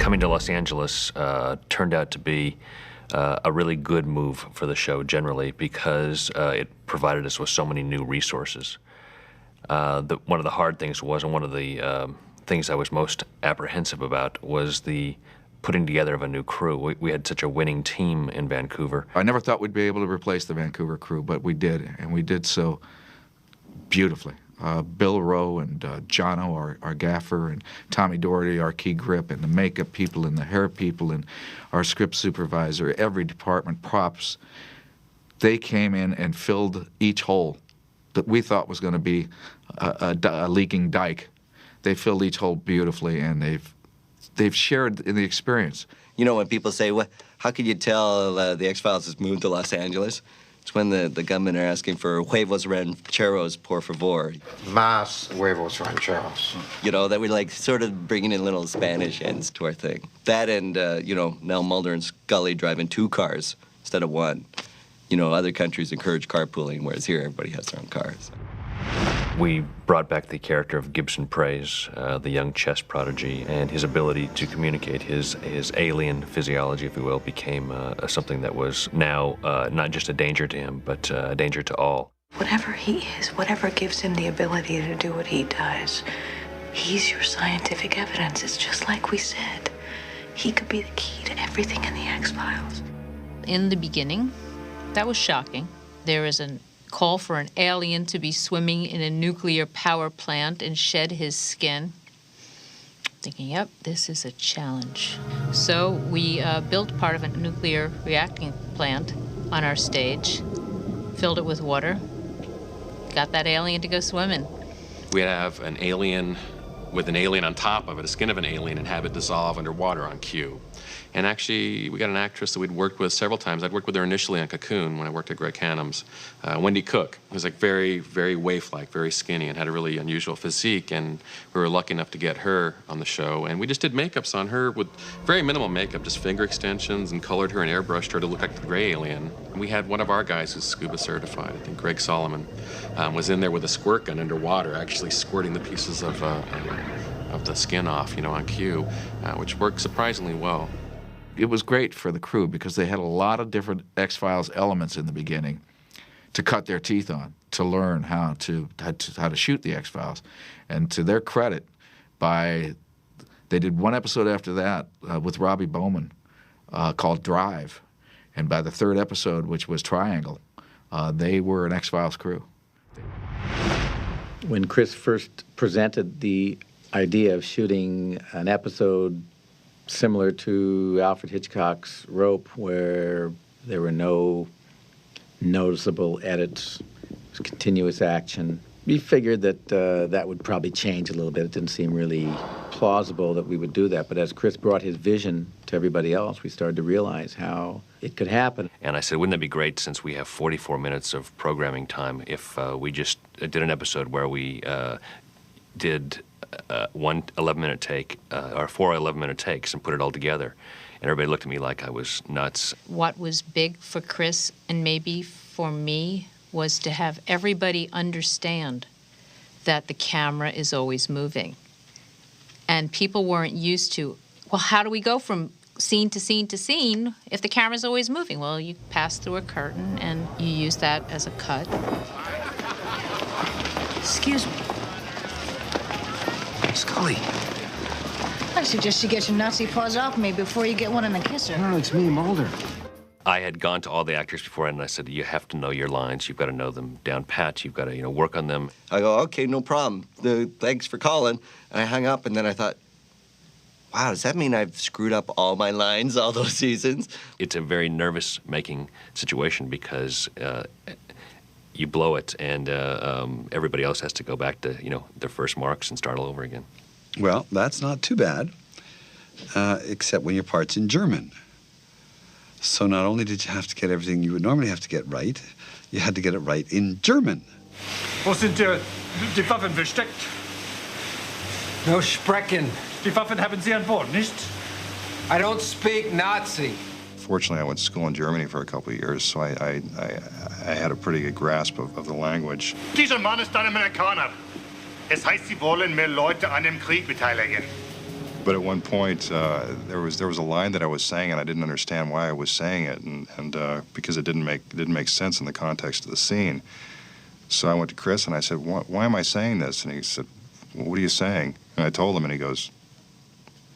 coming to Los Angeles turned out to be a really good move for the show generally because it provided us with so many new resources. One of the hard things was, and one of the things I was most apprehensive about, was the putting together of a new crew. We had such a winning team in Vancouver. I never thought we'd be able to replace the Vancouver crew, but we did, and we did so beautifully. Bill Rowe and Jono, our gaffer, and Tommy Doherty, our key grip, and the makeup people and the hair people and our script supervisor, every department, props, they came in and filled each hole that we thought was going to be a leaking dike. They filled each hole beautifully, and they've shared in the experience. You know, when people say, "What? How could you tell the X-Files has moved to Los Angeles?" It's when the gunmen are asking for huevos rancheros, por favor. Más huevos rancheros. You know, that we're like sort of bringing in little Spanish ends to our thing. That and, you know, now Mulder and Scully driving 2 cars instead of 1. You know, other countries encourage carpooling, whereas here everybody has their own cars. We brought back the character of Gibson Praise, the young chess prodigy, and his ability to communicate his alien physiology, if you will, became something that was now not just a danger to him, but a danger to all. Whatever he is, whatever gives him the ability to do what he does, he's your scientific evidence. It's just like we said. He could be the key to everything in the X-Files. In the beginning, that was shocking. There is a call for an alien to be swimming in a nuclear power plant and shed his skin. Thinking, yep, this is a challenge. So we built part of a nuclear reacting plant on our stage, filled it with water, got that alien to go swimming. We'd have an alien with an alien on top of it, a skin of an alien, and have it dissolve underwater on cue. And actually, we got an actress that we'd worked with several times. I'd worked with her initially on Cocoon when I worked at Greg Hanham's. Wendy Cook, who was like very, very waif-like, very skinny, and had a really unusual physique. And we were lucky enough to get her on the show. And we just did makeups on her with very minimal makeup, just finger extensions, and colored her and airbrushed her to look like the gray alien. And we had one of our guys who's scuba certified, I think Greg Solomon, was in there with a squirt gun underwater, actually squirting the pieces of the skin off, you know, on cue, which worked surprisingly well. It was great for the crew because they had a lot of different X-Files elements in the beginning to cut their teeth on, to learn how to shoot the X-Files. And to their credit, they did one episode after that with Robbie Bowman called Drive. And by the 3rd episode, which was Triangle, they were an X-Files crew. When Chris first presented the idea of shooting an episode similar to Alfred Hitchcock's Rope, where there were no noticeable edits, it was continuous action, we figured that that would probably change a little bit. It didn't seem really plausible that we would do that. But as Chris brought his vision to everybody else, we started to realize how it could happen. And I said, wouldn't that be great, since we have 44 minutes of programming time, if we just did an episode where we did one 11-minute take, or 4 11-minute takes, and put it all together. And everybody looked at me like I was nuts. What was big for Chris, and maybe for me, was to have everybody understand that the camera is always moving. And people weren't used to, well, how do we go from scene to scene to scene if the camera's always moving? Well, you pass through a curtain, and you use that as a cut. Excuse me. Scully. I suggest you get your Nazi paws off me before you get one in the kisser. No, it's me, Mulder. I had gone to all the actors before, and I said, you have to know your lines. You've got to know them down pat. You've got to, work on them. I go, okay, no problem. Thanks for calling. And I hung up, and then I thought, wow, does that mean I've screwed up all my lines all those seasons? It's a very nervous-making situation because you blow it, and everybody else has to go back to, their first marks and start all over again. Well, that's not too bad, except when your part's in German. So not only did you have to get everything you would normally have to get right, you had to get it right in German. Wo sind die Waffen versteckt? No sprechen. Die Waffen haben Sie an Bord, nicht? I don't speak Nazi. Fortunately, I went to school in Germany for a couple of years, so I had a pretty good grasp of the language. Dieser Mann ist ein Amerikaner. Es heißt, Sie wollen mehr Leute an dem Krieg beteiligen. But at one point, there was a line that I was saying, and I didn't understand why I was saying it, and because it didn't make sense in the context of the scene. So I went to Chris and I said, "Why am I saying this?" And he said, "Well, what are you saying?" And I told him, and he goes,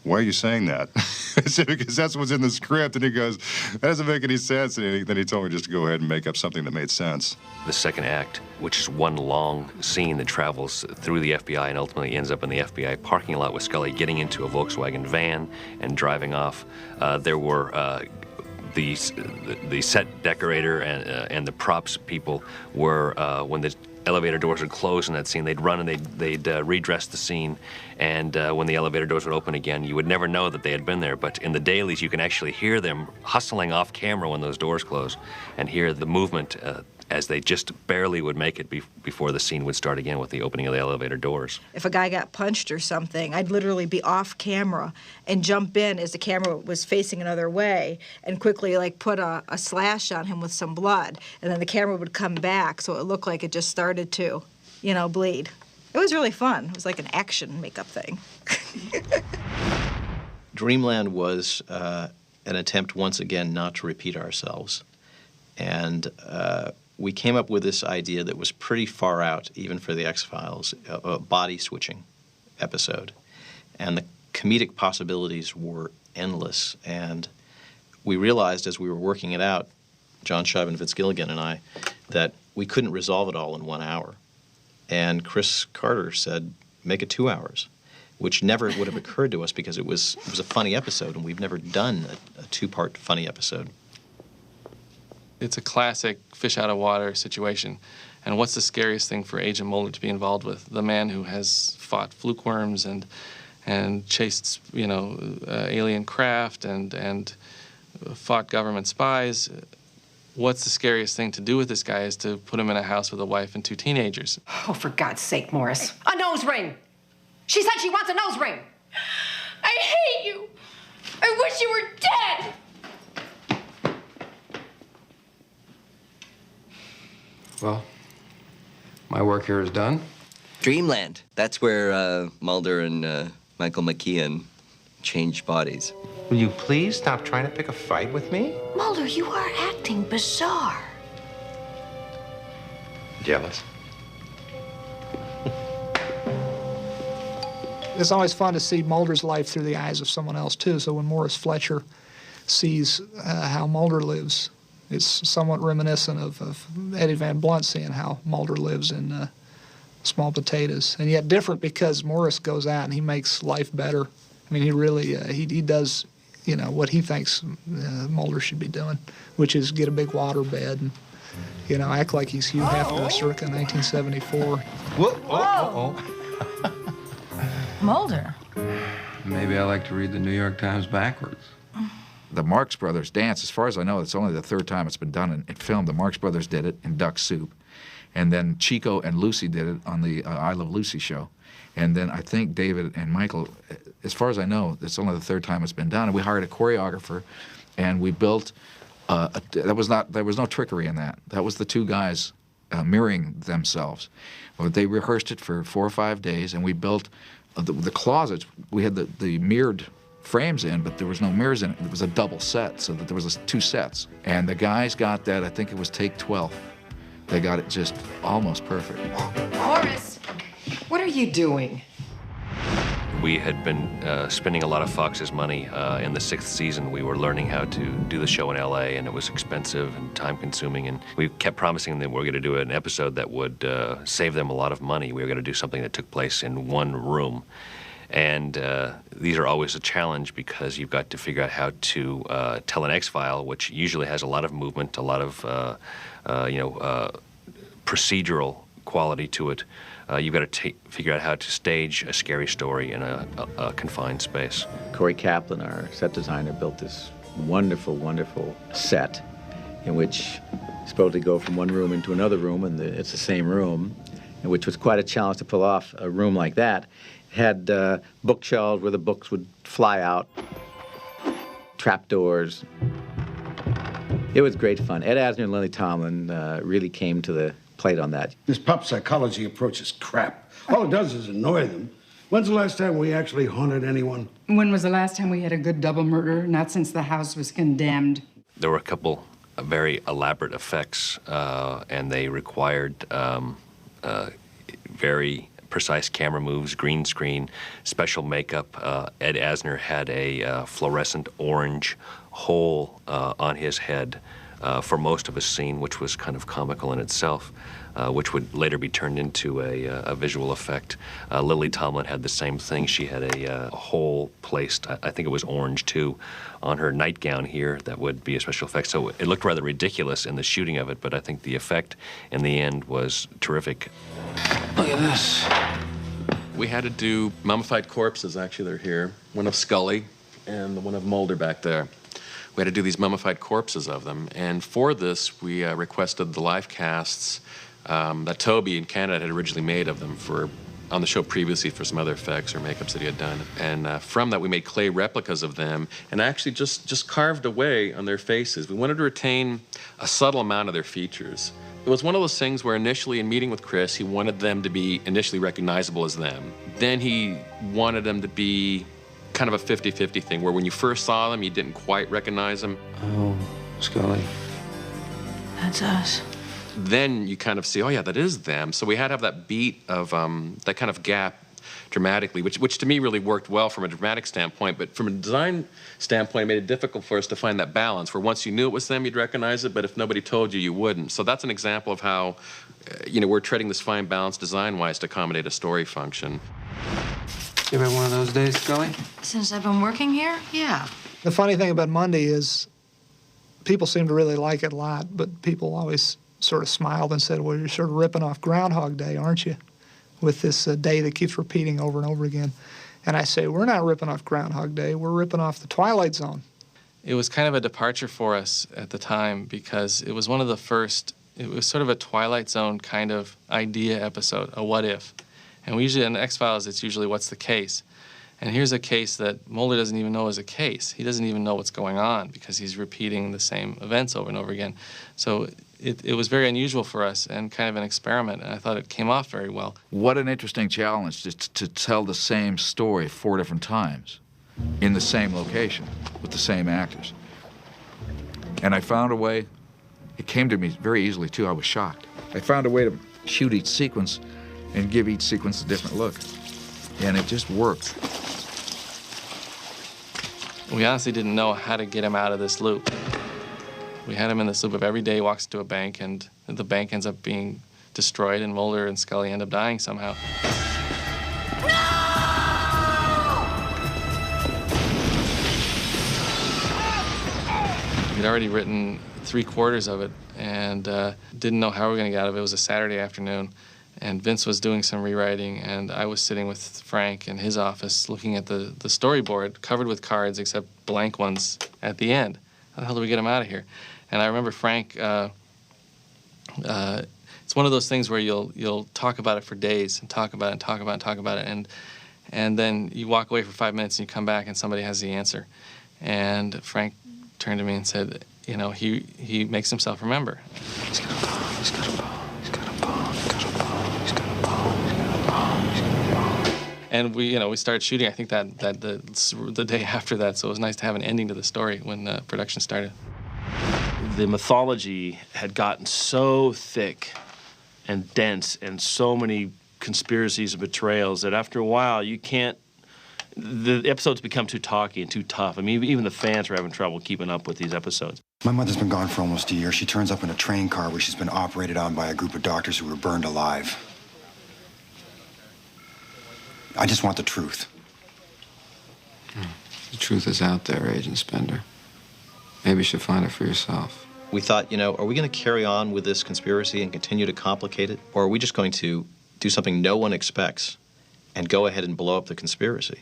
"Why are you saying that?" I said, "Because that's what's in the script." And he goes, "That doesn't make any sense." And then he told me just to go ahead and make up something that made sense. The second act, which is one long scene that travels through the FBI and ultimately ends up in the FBI parking lot with Scully getting into a Volkswagen van and driving off. There were the set decorator and the props people were, when the elevator doors would close in that scene, they'd run and they'd redress the scene, and when the elevator doors would open again, you would never know that they had been there, but in the dailies you can actually hear them hustling off camera when those doors close and hear the movement as they just barely would make it before the scene would start again with the opening of the elevator doors. If a guy got punched or something, I'd literally be off camera and jump in as the camera was facing another way and quickly like put a slash on him with some blood, and then the camera would come back so it looked like it just started to, you know, bleed. It was really fun. It was like an action makeup thing. Dreamland was an attempt once again not to repeat ourselves, and we came up with this idea that was pretty far out, even for the X-Files, a body switching episode. And the comedic possibilities were endless. And we realized as we were working it out, John Shive and Vince Gilligan and I, that we couldn't resolve it all in 1 hour. And Chris Carter said, make it 2 hours, which never would have occurred to us because it was a funny episode, and we've never done a two-part funny episode. It's a classic fish out of water situation. And what's the scariest thing for Agent Mulder to be involved with? The man who has fought fluke worms and chased, you know, alien craft and fought government spies. What's the scariest thing to do with this guy is to put him in a house with a wife and 2 teenagers. Oh, for God's sake, Morris. A nose ring! She said she wants a nose ring! I hate you! I wish you were dead! Well, my work here is done. Dreamland. That's where Mulder and Michael McKean changed bodies. Will you please stop trying to pick a fight with me? Mulder, you are acting bizarre. Jealous? It's always fun to see Mulder's life through the eyes of someone else, too. So when Morris Fletcher sees how Mulder lives, it's somewhat reminiscent of Eddie Van Blunt seeing how Mulder lives in Small Potatoes. And yet different because Morris goes out and he makes life better. I mean, he really, he does, you know, what he thinks Mulder should be doing, which is get a big water bed and, you know, act like he's Hugh Hefner circa 1974. Whoa. Mulder. Maybe I like to read the New York Times backwards. The Marx Brothers dance, as far as I know, it's only the 3rd time it's been done in film. The Marx Brothers did it in Duck Soup. And then Chico and Lucy did it on the I Love Lucy show. And then I think David and Michael, as far as I know, it's only the 3rd time it's been done. And we hired a choreographer, and we built, there was no trickery in that. That was the 2 guys mirroring themselves. Well, they rehearsed it for 4 or 5 days, and we built the closets. We had the mirrored frames in, but there was no mirrors in it. It was a double set, so that there was 2 sets. And the guys got that, I think it was take 12. They got it just almost perfect. Morris, what are you doing? We had been spending a lot of Fox's money in the 6th season. We were learning how to do the show in LA, and it was expensive and time-consuming, and we kept promising them we were going to do an episode that would save them a lot of money. We were going to do something that took place in one room. And these are always a challenge because you've got to figure out how to tell an X-File, which usually has a lot of movement, a lot of procedural quality to it. You've got to figure out how to stage a scary story in a confined space. Corey Kaplan, our set designer, built this wonderful, wonderful set in which you're supposed to go from one room into another room, and it's the same room, and which was quite a challenge to pull off a room like that. It had bookshelves where the books would fly out, trapdoors. It was great fun. Ed Asner and Lily Tomlin really came to the plate on that. This pop psychology approach is crap. All it does is annoy them. When's the last time we actually haunted anyone? When was the last time we had a good double murder? Not since the house was condemned. There were a couple of very elaborate effects, and they required very precise camera moves, green screen, special makeup. Ed Asner had a fluorescent orange hole on his head for most of a scene, which was kind of comical in itself, which would later be turned into a visual effect. Lily Tomlin had the same thing. She had a hole placed, I think it was orange too, on her nightgown here that would be a special effect. So it looked rather ridiculous in the shooting of it, but I think the effect in the end was terrific. Look at this. We had to do mummified corpses, actually, they're here. One of Scully and the one of Mulder back there. We had to do these mummified corpses of them. And for this, we requested the live casts that Toby in Canada had originally made of them on the show previously for some other effects or makeups that he had done. And from that, we made clay replicas of them and actually just carved away on their faces. We wanted to retain a subtle amount of their features. It was one of those things where initially in meeting with Chris, he wanted them to be initially recognizable as them. Then he wanted them to be kind of a 50-50 thing, where when you first saw them, you didn't quite recognize them. Oh, Scully. That's us. Then you kind of see, oh yeah, that is them. So we had to have that beat of that kind of gap dramatically, which to me really worked well from a dramatic standpoint, but from a design standpoint, it made it difficult for us to find that balance, where once you knew it was them, you'd recognize it, but if nobody told you, you wouldn't. So that's an example of how, we're treading this fine balance design-wise to accommodate a story function. You ever had one of those days, Scully? Since I've been working here, yeah. The funny thing about Monday is people seem to really like it a lot, but people always sort of smiled and said, well, you're sort of ripping off Groundhog Day, aren't you? With this day that keeps repeating over and over again. And I say, we're not ripping off Groundhog Day, we're ripping off the Twilight Zone. It was kind of a departure for us at the time because it was one of the first, it was sort of a Twilight Zone kind of idea episode, a what if. And we usually, in X-Files, it's usually what's the case. And here's a case that Mulder doesn't even know is a case. He doesn't even know what's going on because he's repeating the same events over and over again. So it was very unusual for us and kind of an experiment, and I thought it came off very well. What an interesting challenge to tell the same story 4 different times in the same location with the same actors. And I found a way, it came to me very easily too, I was shocked. I found a way to shoot each sequence and give each sequence a different look. And it just worked. We honestly didn't know how to get him out of this loop. We had him in this loop of every day he walks into a bank and the bank ends up being destroyed and Mulder and Scully end up dying somehow. We'd already written 3/4 of it and didn't know how we were going to get out of it. It was a Saturday afternoon and Vince was doing some rewriting and I was sitting with Frank in his office looking at the storyboard covered with cards except blank ones at the end. How the hell do we get him out of here? And I remember Frank, it's one of those things where you'll talk about it for days and talk about it and talk about it and talk about it and then you walk away for 5 minutes and you come back and somebody has the answer. And Frank turned to me and said, he makes himself remember. He's got a ball, he's got a ball, he's got a ball, he's got a ball, he's got a ball, he's got a ball, he's got a ball. And we started shooting, I think that the day after that, so it was nice to have an ending to the story when production started. The mythology had gotten so thick and dense and so many conspiracies and betrayals that after a while the episodes become too talky and too tough. I mean, even the fans are having trouble keeping up with these episodes. My mother's been gone for almost a year. She turns up in a train car where she's been operated on by a group of doctors who were burned alive. I just want the truth. The truth is out there, Agent Spender. Maybe you should find it for yourself. We thought, are we going to carry on with this conspiracy and continue to complicate it? Or are we just going to do something no one expects and go ahead and blow up the conspiracy?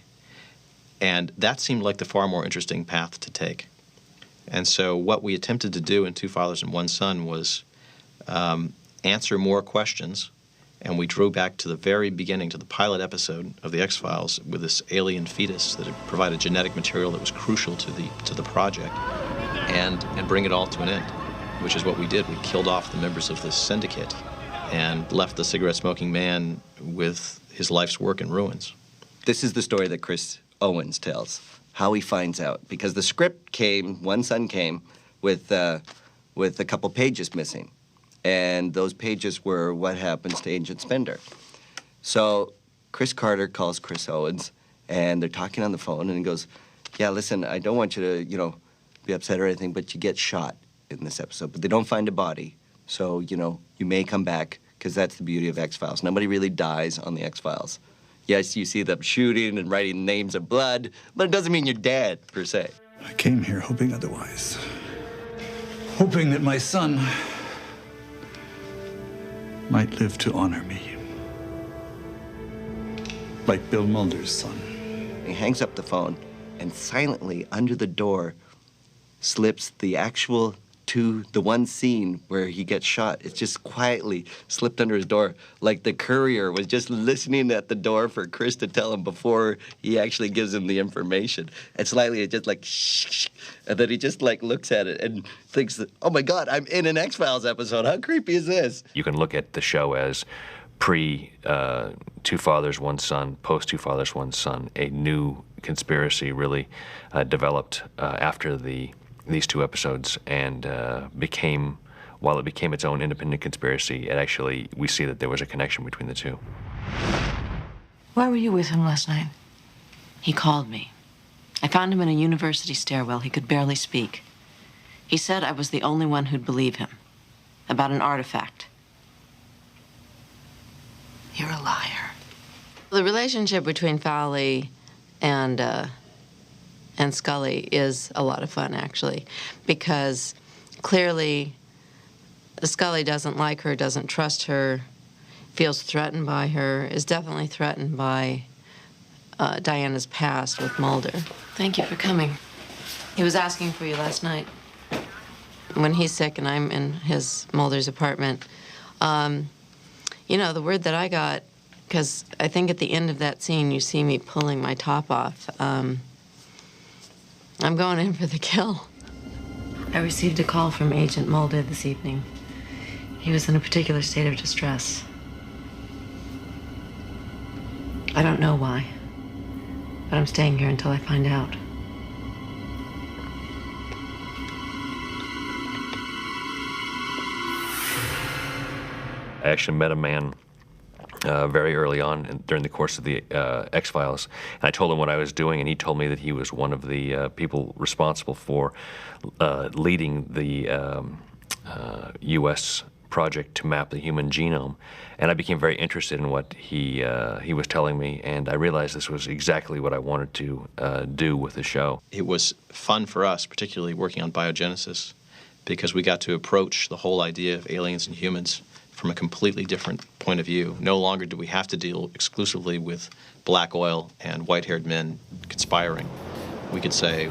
And that seemed like the far more interesting path to take. And so what we attempted to do in Two Fathers and One Son was answer more questions. And we drew back to the very beginning, to the pilot episode of The X-Files with this alien fetus that had provided genetic material that was crucial to the project, and bring it all to an end, which is what we did. We killed off the members of this syndicate and left the cigarette-smoking man with his life's work in ruins. This is the story that Chris Owens tells, how he finds out. Because the script came, One Son came, with a couple pages missing. And those pages were what happens to Agent Spender. So Chris Carter calls Chris Owens, and they're talking on the phone, and he goes, yeah, listen, I don't want you to, be upset or anything, but you get shot in this episode. But they don't find a body. So, you may come back, because that's the beauty of X-Files. Nobody really dies on the X-Files. Yes, you see them shooting and writing names of blood, but it doesn't mean you're dead, per se. I came here hoping otherwise. Hoping that my son might live to honor me. Like Bill Mulder's son. He hangs up the phone, and silently, under the door, slips the actual the one scene where he gets shot. It's just quietly slipped under his door, like the courier was just listening at the door for Chris to tell him before he actually gives him the information. And slightly, it's just like, shh, and then he just like looks at it and thinks, oh my God, I'm in an X-Files episode. How creepy is this? You can look at the show as pre Two Fathers, One Son, post Two Fathers, One Son. A new conspiracy really developed after these two episodes, and while it became its own independent conspiracy, we see that there was a connection between the two. Why were you with him last night? He called me. I found him in a university stairwell. He could barely speak. He said I was the only one who'd believe him. About an artifact. You're a liar. The relationship between Fowley and Scully is a lot of fun, actually, because clearly Scully doesn't like her, doesn't trust her, feels threatened by her, is definitely threatened by Diana's past with Mulder. Thank you for coming. He was asking for you last night. When he's sick and I'm in Mulder's apartment, the word that I got, because I think at the end of that scene you see me pulling my top off, I'm going in for the kill. I received a call from Agent Mulder this evening. He was in a particular state of distress. I don't know why, but I'm staying here until I find out. I actually met a man very early on during the course of the X-Files, and I told him what I was doing, and he told me that he was one of the people responsible for leading the U.S. project to map the human genome. And I became very interested in what he was telling me, and I realized this was exactly what I wanted to do with the show. It was fun for us, particularly working on biogenesis, because we got to approach the whole idea of aliens and humans from a completely different point of view. No longer do we have to deal exclusively with black oil and white-haired men conspiring. We could say,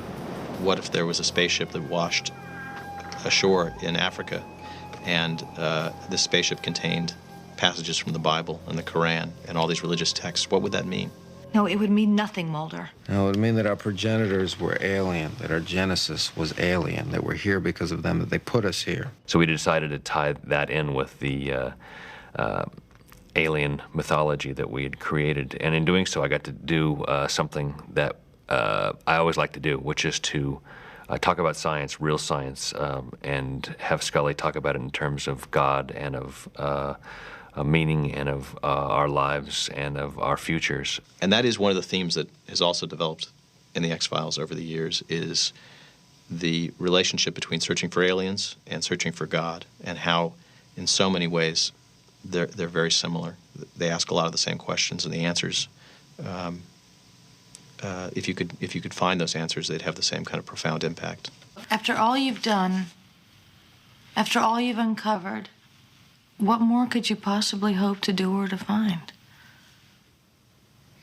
what if there was a spaceship that washed ashore in Africa, and this spaceship contained passages from the Bible and the Quran and all these religious texts? What would that mean? No, it would mean nothing, Mulder. No, it would mean that our progenitors were alien, that our genesis was alien, that we're here because of them, that they put us here. So we decided to tie that in with the alien mythology that we had created. And in doing so, I got to do something that I always like to do, which is to talk about science, real science, and have Scully talk about it in terms of God and of meaning and of our lives and of our futures. And that is one of the themes that has also developed in the X-Files over the years, is the relationship between searching for aliens and searching for God, and how in so many ways they're very similar. They ask a lot of the same questions, and the answers, if you could find those answers, they'd have the same kind of profound impact. After all you've done, after all you've uncovered, what more could you possibly hope to do or to find?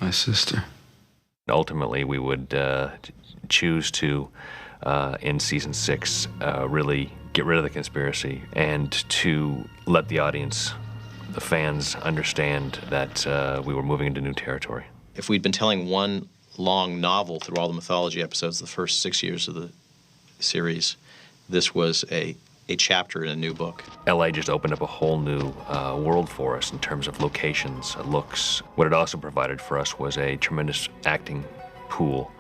My sister. Ultimately, we would choose to, in season 6, really get rid of the conspiracy and to let the audience, the fans, understand that we were moving into new territory. If we'd been telling one long novel through all the mythology episodes, the first 6 years of the series, this was a a chapter in a new book. LA just opened up a whole new world for us in terms of locations, looks. What it also provided for us was a tremendous acting pool.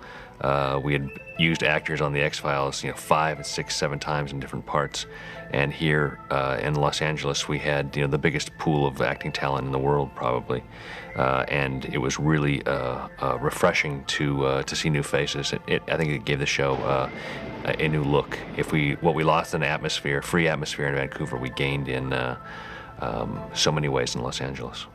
We had used actors on the X-Files, 5 and 6, 7 times in different parts, and here in Los Angeles we had the biggest pool of acting talent in the world probably, and it was really refreshing to see new faces. I think it gave the show a new look. What we lost in free atmosphere in Vancouver, we gained in so many ways in Los Angeles.